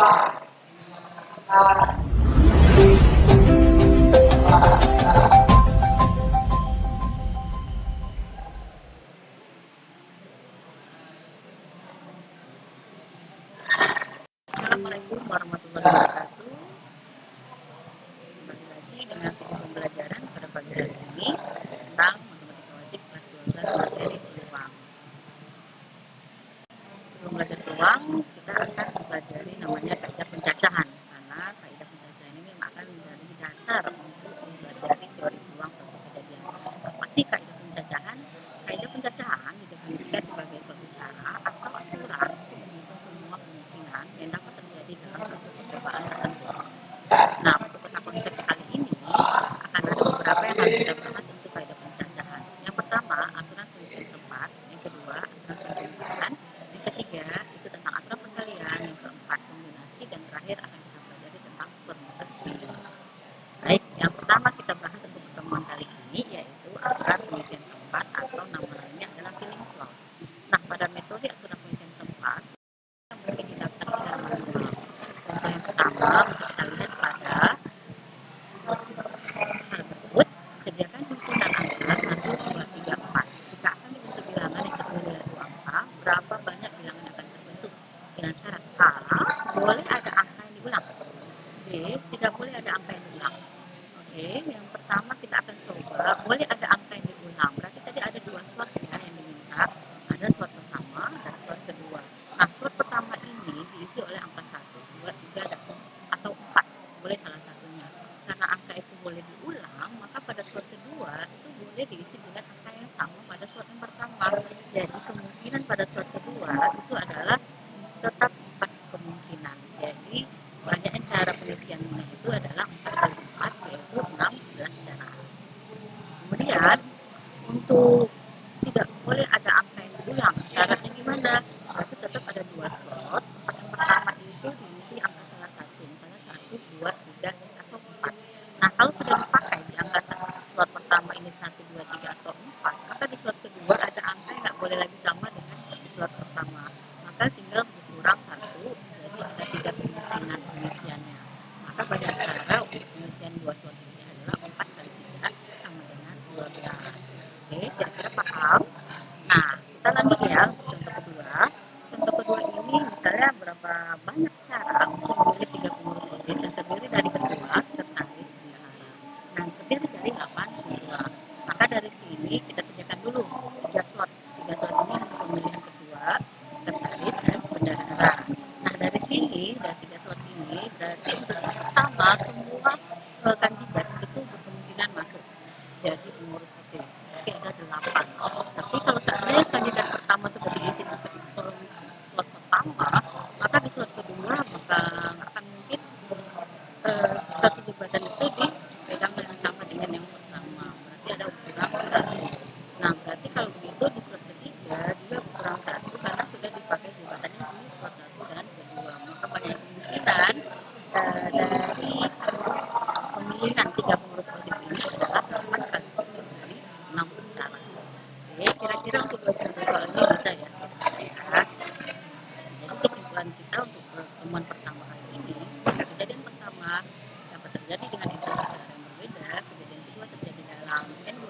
Assalamualaikum warahmatullahi wabarakatuh. Kembali lagi dengan video pembelajaran pada pagi hari ini tentang matematika wajib kelas 12 materi peluang. Sebelum belajar peluang, kita akan mempelajari namanya kaidah pencacahan, karena kaidah pencacahan ini akan menjadi dasar untuk mempelajari teori peluang suatu kejadian. Apa sih kaidah pencacahan? Kaidah pencacahan didefinisikan sebagai suatu cara atau aturan untuk menghitung semua kemungkinan yang dapat terjadi dalam suatu percobaan tertentu. Nah, untuk peta konsep kali ini akan ada beberapa yang harus kita bahas untuk kaidah pencacahan. Yang pertama, aturan pengisian tempat. Yang kedua, aturan penjumlahan. Yang ketiga, itu tentang aturan perkalian. Yang keempat, kombinasi. Dan terakhir akan kita pelajari tentang permutasi. Baik, yang pertama kita bahas untuk pertemuan kali ini yaitu aturan pengisian tempat atau nama lainnya adalah Fleming's Law. Nah, pada metode aturan pengisian tempat mungkin didaftar secara manual. Contoh yang pertama bisa kita lihat pada hal berikut. Sediakan himpunan angka 1, 2, 3, 4. Jika akan dibentuk bilangan yang terdiri dari 2 angka, berapa banyak bilangan yang akan terbentuk? Dengan syarat A, boleh ada angka yang diulang. B, tidak boleh ada angka yang diulang. Oke, yang pertama kita akan coba boleh ada angka yang diulang. Berarti tadi ada 2 slot ya yang diminta. Ada slot pertama dan slot kedua. Nah, slot pertama ini diisi oleh angka 1, 2, 3, atau 4. Boleh salah satunya. Karena angka itu boleh diulang, maka pada slot kedua itu boleh diisi dengan angka yang sama pada slot yang pertama. Jadi kemungkinan pada slot kedua itu adalah tetap 4 kemungkinan. Jadi banyaknya cara pengisiannya itu adalah 4 kali 4 yaitu 16 cara. Kemudian untuk tidak boleh ada angka yang diulang. Syaratnya gimana? Berarti tetap ada 2 slot. Yang pertama itu diisi angka salah satu, misalnya 1, 2, 3, atau 4. Nah, kalau sudah dipakai di angka slot pertama ini 1, 2, 3, atau 4, maka di slot kedua ada angka yang nggak boleh lagi sama dengan di slot pertama. Maka tinggal berkurang 1, jadi ada 3 kemungkinan pengisiannya. Maka banyak cara untuk pengisian 2 slot ini adalah 4 kali 3 sama dengan 12. Oke, kira-kira paham? Nah, kita lanjut ya untuk contoh kedua. Contoh kedua ini misalnya berapa banyak cara untuk memilih 3 pengurus OSIS yang terdiri dari ketua, sekretaris, bendahara. Nah, terdiri dari 8 siswa. Maka dari sini kita sediakan dulu 3 slot. 3 slot ini untuk pemilihan ketua, sekretaris, dan bendahara. Nah, dari sini, dari 3 slot ini, berarti untuk slot pertama semua kandidat itu berkemungkinan masuk jadi pengurus OSIS. Berarti ada 8. Tapi kalau seandainya kandidat pertama sudah diisi di slot pertama, maka di slot kedua maka nggak akan mungkin satu jabatan itu dipegang dengan sama dengan yang pertama. Berarti ada kurang 1. Nah, berarti kalau begitu di slot ketiga juga kurang 1 karena sudah dipakai jabatannya di slot 1 dan kedua. Maka banyak kemungkinan dari pemilihan 3 pengurus OSIS ini adalah 8 kali 3 dari 6 cara. Oke, kira-kira untuk 2 contoh soal ini bisa ya kira-kira. Jadi kesimpulan kita untuk pertemuan pertama kali ini, kejadian pertama dapat terjadi dengan intensi cara yang berbeda, kejadian kedua terjadi dalam N2